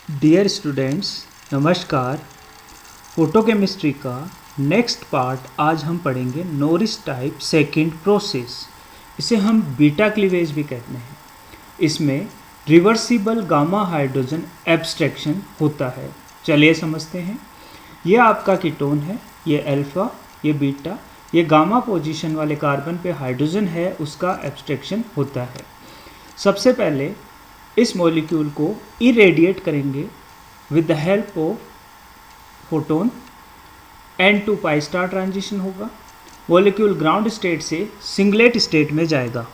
Dear students, नमस्कार। Photochemistry का next part आज हम पढ़ेंगे नॉरिस टाइप सेकंड प्रोसेस। इसे हम बीटा क्लीवेज भी कहते हैं। इसमें रिवर्सिबल गामा हाइड्रोजन एब्स्ट्रैक्शन होता है। चलिए समझते हैं। ये आपका कीटोन है, ये अल्फ़ा, ये बीटा, ये गामा पोजीशन वाले कार्बन पे हाइड्रोजन है, उसका एब्स्ट्रैक्शन होता है। सबसे पहले इस मॉलिक्यूल को इरेडिएट करेंगे with the help of photon. N2 pi star transition होगा। मॉलिक्यूल ग्राउंड स्टेट से सिंगलेट स्टेट में जाएगा।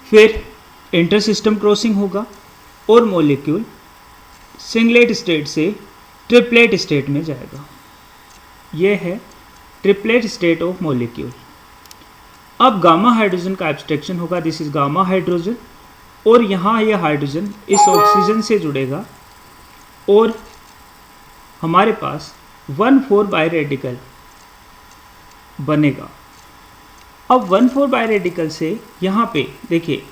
फिर इंटर सिस्टम क्रॉसिंग होगा और मॉलिक्यूल सिंगलेट स्टेट से ट्रिपलेट स्टेट में जाएगा। यह है ट्रिपलेट स्टेट ऑफ मॉलिक्यूल। अब गामा हाइड्रोजन का एब्स्ट्रैक्शन होगा। दिस इज गामा हाइड्रोजन, और यहाँ यह हाइड्रोजन इस ऑक्सीजन से जुड़ेगा और हमारे पास 1,4 बाई रेडिकल बनेगा। अब 1,4 बाई रेडिकल से यहाँ पे देखिए,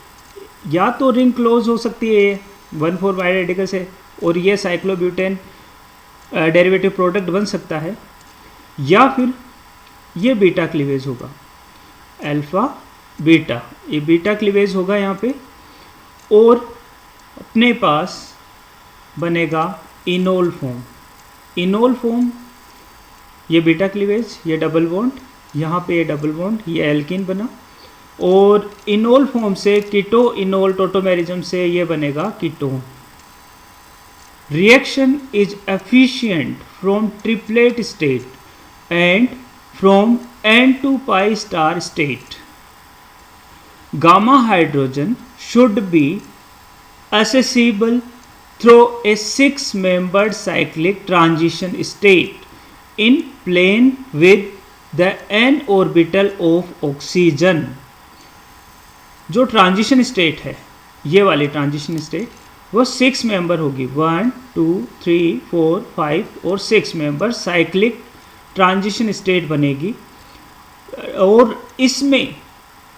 या तो रिंग क्लोज हो सकती है 1,4 बाई रेडिकल से, और ये साइक्लोब्यूटेन डेरिवेटिव प्रोडक्ट बन सकता है, या फिर ये बीटा क्लीवेज होगा, अल्फा बीटा, ये बीटा क्लीवेज होगा यहाँ पे, और अपने पास बनेगा इनोल फॉर्म। इनोल फॉर्म, ये बीटा क्लीवेज, ये डबल बॉन्ड, यहाँ पे ये डबल बॉन्ड, ये एल्कीन बना, और इनोल फॉर्म से कीटो इनोल टोटोमेरिज्म से ये बनेगा ketone. Reaction is efficient from triplet state and from N2 pi star state. Gamma hydrogen should be accessible through a 6-membered cyclic transition state in plane with the n orbital of oxygen. जो transition state है, ये वाली transition state, वो 6 member होगी। 1, 2, 3, 4, 5 और 6 member cyclic transition state बनेगी, और इसमें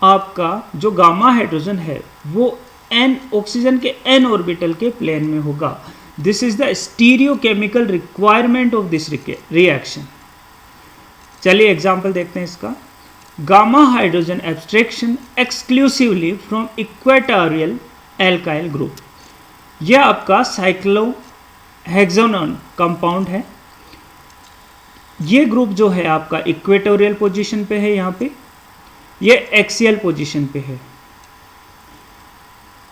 आपका जो गामा हाइड्रोजन है वो n ऑक्सीजन के n ऑर्बिटल के प्लेन में होगा। This is the stereochemical requirement of this reaction. चलिए एग्जांपल देखते हैं इसका। Gamma hydrogen abstraction exclusively from equatorial alkyl group. यह आपका साइक्लोहेक्सोनोन कंपाउंड है। ये ग्रुप जो है आपका इक्वेटोरियल पोजीशन पे है, यहाँ पे ये एक्सियल पोजीशन पे है।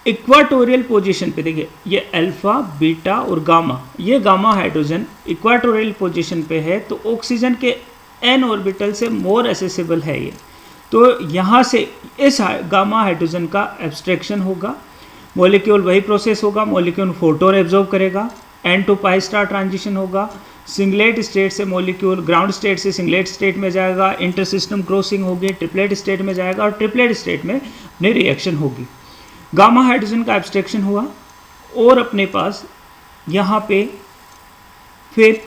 इक्वाटोरियल पोजीशन पे देखिए, ये अल्फा बीटा और गामा, ये गामा हाइड्रोजन इक्वाटोरियल पोजीशन पे है, तो ऑक्सीजन के n ऑर्बिटल से मोर एसेसिबल है ये। तो यहाँ से इस गामा हाइड्रोजन का एब्स्ट्रैक्शन होगा। मॉलिक्यूल वही प्रोसेस होगा, मॉलिक्यूल फोटोन एब्जॉर्ब करेगा, N2 पाई स्टार ट्रांजिशन होगा, सिंगलेट स्टेट से मॉलिक्यूल ग्राउंड स्टेट से सिंगलेट स्टेट में जाएगा, इंटर सिस्टम क्रॉसिंग होगी, ट्रिपलेट स्टेट में जाएगा, और ट्रिपलेट स्टेट में अपनी रिएक्शन होगी। गामा हाइड्रोजन का एब्स्ट्रैक्शन हुआ, और अपने पास यहाँ पे फिर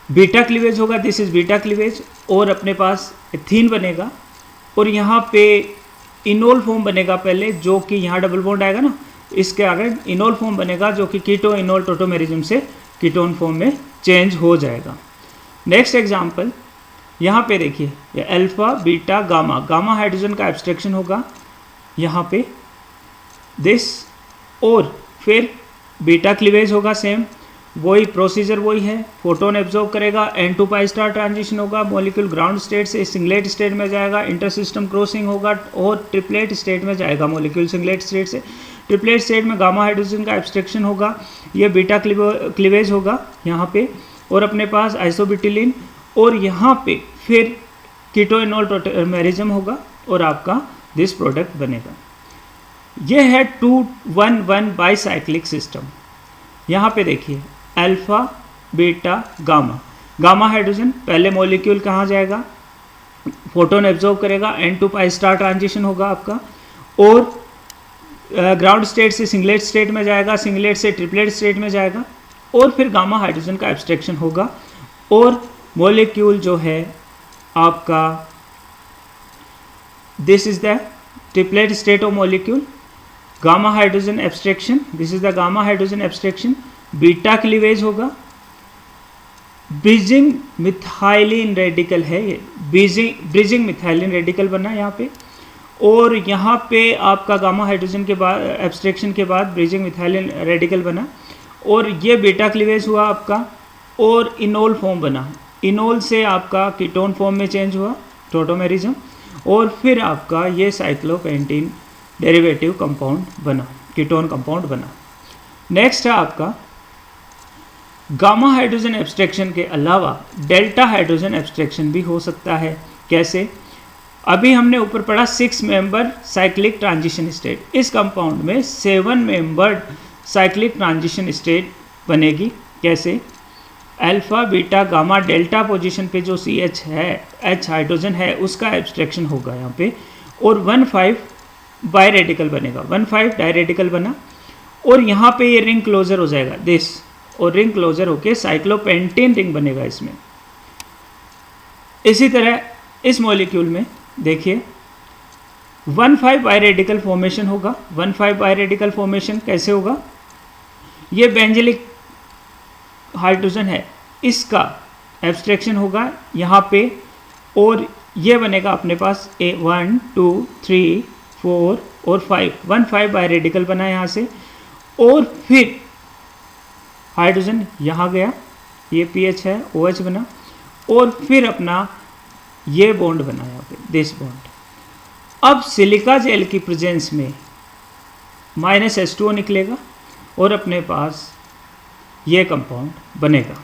बीटा क्लीवेज होगा। दिस इज बीटा क्लीवेज, और अपने पास एथीन बनेगा, और यहाँ पे इनोल फॉर्म बनेगा पहले, जो कि यहाँ डबल बॉन्ड आएगा ना, इसके आगे इनोल फॉर्म बनेगा, जो कि कीटो इनोल टोटोमेरिज्म से कीटोन फॉर्म में चेंज हो जाएगा। नेक्स्ट एग्जांपल, यहाँ पे देखिए, ये alpha beta gamma, gamma hydrogen का एब्स्ट्रैक्शन होगा यहाँ पे दिस, और फिर बीटा क्लीवेज होगा, सेम वही प्रोसीजर वही है। फोटोन एब्जॉर्ब करेगा, N2 पाई स्टार ट्रांजिशन होगा, मॉलिक्यूल ग्राउंड स्टेट से सिंगलेट स्टेट में जाएगा, इंटर सिस्टम क्रॉसिंग होगा, और ट्रिपलेट स्टेट में जाएगा मॉलिक्यूल सिंगलेट स्टेट से। ट्रिपलेट स्टेट में गामा हाइड्रोजन का एब्स्ट्रैक्शन होगा, ये बीटा क्लीवेज होगा यहाँ पे, और अपने पास आइसोब्यूटिलीन, और यहाँ पे फिर कीटो इनोल टोटोमेरिज्म होगा, और आपका दिस प्रोडक्ट बनेगा। यह है 2-1-1 बाईसाइक्लिक सिस्टम। यहाँ पे देखिए, alpha beta gamma, gamma hydrogen पहले मॉलिक्यूल कहाँ जाएगा, फोटोन एब्जॉर्ब करेगा, N2 पाई स्टार ट्रांजिशन होगा आपका, और ग्राउंड स्टेट से सिंगलेट स्टेट में जाएगा, सिंगलेट से ट्रिपलेट स्टेट में जाएगा, और फिर गामा हाइड्रोजन का एब्स्ट्रैक्शन होगा, और मॉलिक्यूल जो है आपका, this is the triplet state of molecule, gamma hydrogen abstraction, this is the gamma hydrogen abstraction. Beta cleavage होगा, ब्रिजिंग मिथाइलिन रेडिकल है ये, ब्रिजिंग मिथाइलिन रेडिकल बना यहाँ पे, और यहाँ पे आपका गामा हाइड्रोजन के बाद एब्स्ट्रैक्शन के बाद ब्रिजिंग मिथाइलिन रेडिकल बना, और ये बीटा क्लीवेज हुआ आपका, और इनोल फॉर्म बना, इनोल से आपका कीटोन फॉर्म में चेंज हुआ टॉटोमेरिज्म, और फिर आपका ये साइक्लोपेंटीन डेरिवेटिव कंपाउंड बना, कीटोन कंपाउंड बना। नेक्स्ट है आपका गामा हाइड्रोजन एब्स्ट्रैक्शन के अलावा डेल्टा हाइड्रोजन एब्स्ट्रैक्शन भी हो सकता है। कैसे? अभी हमने ऊपर पढ़ा 6 मेंबर साइक्लिक ट्रांजिशन स्टेट, इस कंपाउंड में 7 मेंबर्ड साइक्लिक ट्रांजिशन स्टेट बनेगी। कैसे? Alpha beta gamma delta position पे जो CH है, H हाइड्रोजन है, उसका एब्स्ट्रैक्शन होगा यहाँ पे, और 1,5 बाई रेडिकल बनेगा, 1,5 डाई रेडिकल बना, और यहाँ पे ये रिंग क्लोजर हो जाएगा दिस, और रिंग क्लोजर होके साइक्लोपेंटेन रिंग बनेगा इसमें। इसी तरह इस मॉलिक्यूल में देखिए 1,5 बाई रेडिकल फॉर्मेशन होगा। 1,5 बाई रेडिकल फॉर्मेशन कैसे होगा? ये बेंजलिक हाइड्रोजन है, इसका एब्स्ट्रैक्शन होगा यहाँ पे, और ये बनेगा अपने पास 1, 2, 3, 4 और 5, 1,5 बाई रेडिकल बना यहाँ से, और फिर हाइड्रोजन यहाँ गया, ये PH है, OH बना, और फिर अपना ये बॉन्ड बना यहाँ पे, दिस बॉन्ड। अब सिलिका जेल की प्रेजेंस में -H2O निकलेगा, और अपने पास ये कंपाउंड बनेगा।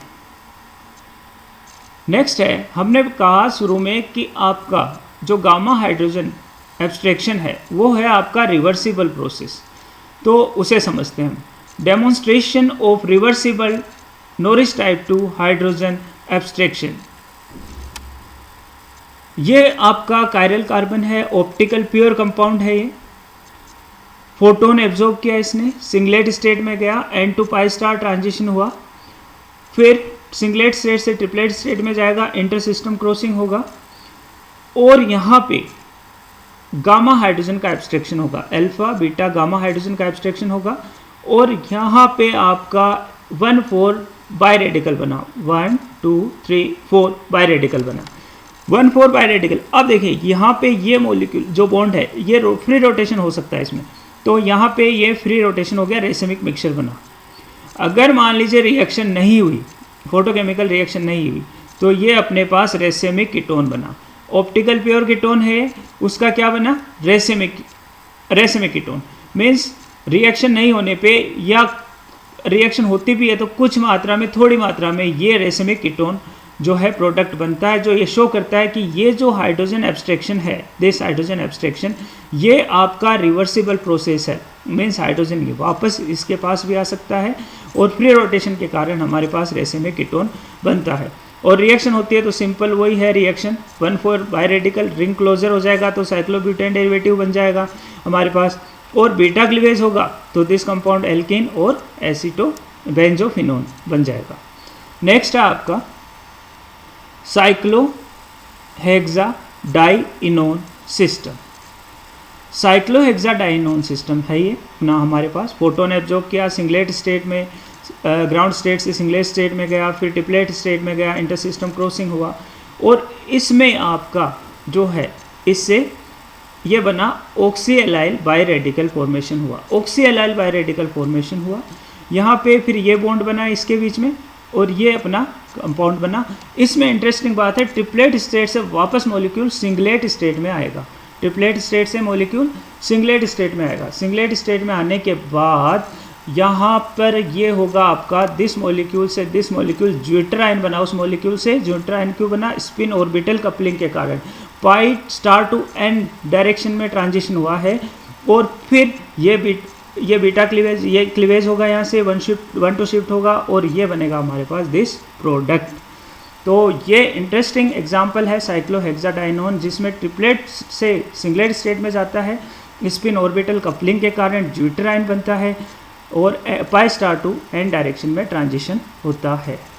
नेक्स्ट है, हमने कहा शुरू में कि आपका जो गामा हाइड्रोजन एब्स्ट्रैक्शन है वो है आपका रिवर्सिबल प्रोसेस, तो उसे समझते हैं हम। Demonstration of reversible Norris type 2 hydrogen abstraction. ये आपका कायरल कार्बन है, ऑप्टिकल प्योर कंपाउंड है, ये फोटोन एब्जॉर्ब किया इसने, सिंगलेट स्टेट में गया, N to pi star transition हुआ, फिर सिंगलेट स्टेट से ट्रिपलेट स्टेट में जाएगा, इंटर सिस्टम क्रॉसिंग होगा, और यहाँ पे गामा हाइड्रोजन का एब्स्ट्रैक्शन होगा, अल्फा बीटा गामा हाइड्रोजन का एब्स्ट्रैक्शन होगा, और यहाँ पे आपका 1,4 बाई रेडिकल बना, 1, 2, 3, 4 बाई रेडिकल बना, 1,4 बाई रेडिकल। अब देखिए यहाँ पे ये मॉलिक्यूल जो बॉन्ड है ये फ्री रोटेशन हो सकता है इसमें, तो यहाँ पे ये फ्री रोटेशन हो गया, रेसिमिक मिक्सचर बना। अगर मान लीजिए रिएक्शन नहीं हुई, फोटोकेमिकल रिएक्शन नहीं हुई, तो ये अपने पास रेसिमिक कीटोन बना। ऑप्टिकल प्योर कीटोन है, उसका क्या बना? Racemic ketone. मीन्स रिएक्शन नहीं होने पे, या रिएक्शन होती भी है तो कुछ मात्रा में, थोड़ी मात्रा में ये रेसिमिक कीटोन जो है प्रोडक्ट बनता है, जो ये शो करता है कि ये जो हाइड्रोजन एब्स्ट्रैक्शन है, दिस हाइड्रोजन एब्स्ट्रैक्शन, ये आपका रिवर्सिबल प्रोसेस है। मीन्स हाइड्रोजन ये वापस इसके पास भी आ सकता है, और फ्री रोटेशन के कारण हमारे पास रेसिमिक कीटोन बनता है। और रिएक्शन होती है तो सिंपल वही है reaction, 1,4 biradical, ring closure हो जाएगा तो साइक्लोब्यूटेन डेरिवेटिव बन जाएगा हमारे पास, और बीटा क्लीवेज होगा तो दिस कंपाउंड एल्कीन और एसीटो बेंजोफिनोन बन जाएगा। नेक्स्ट है आपका साइक्लोहेक्साडाइनोन सिस्टम। साइक्लोहेक्साडाइनोन सिस्टम है ये ना हमारे पास, फोटोन एब्जॉर्ब किया, सिंगलेट स्टेट में, ग्राउंड स्टेट से सिंगलेट स्टेट में गया, फिर ट्रिपलेट स्टेट में गया, इंटर सिस्टम क्रॉसिंग हुआ, और इसमें आपका जो है इससे ये बना oxy allyl bi radical formation हुआ, oxy allyl bi radical formation हुआ। यहाँ पे फिर ये बॉन्ड बना इसके बीच में, और ये अपना कंपाउंड बना। इसमें इंटरेस्टिंग बात है, ट्रिपलेट स्टेट से वापस मॉलिक्यूल सिंगलेट स्टेट में आएगा, ट्रिपलेट स्टेट से मॉलिक्यूल सिंगलेट स्टेट में आएगा। सिंगलेट स्टेट में आने के बाद यहाँ पर ये होगा आपका दिस मॉलिक्यूल से दिस मॉलिक्यूल ज्यूटर आयन बना, उस मॉलिक्यूल से ज्यूटर आयन क्यों बना? स्पिन ऑर्बिटल कपलिंग के कारण pi star to n direction में ट्रांजिशन हुआ है, और फिर ये बीटा क्लीवेज, ये क्लीवेज होगा यहाँ से 1 to शिफ्ट होगा, और ये बनेगा हमारे पास दिस प्रोडक्ट। तो ये इंटरेस्टिंग एग्जांपल है साइक्लोहेक्साडाइनोन, जिसमें ट्रिपलेट से सिंगलेट स्टेट में जाता है, स्पिन ऑर्बिटल कपलिंग के कारण ज्यूटर आयन बनता है, और pi star to n direction में ट्रांजिशन होता है।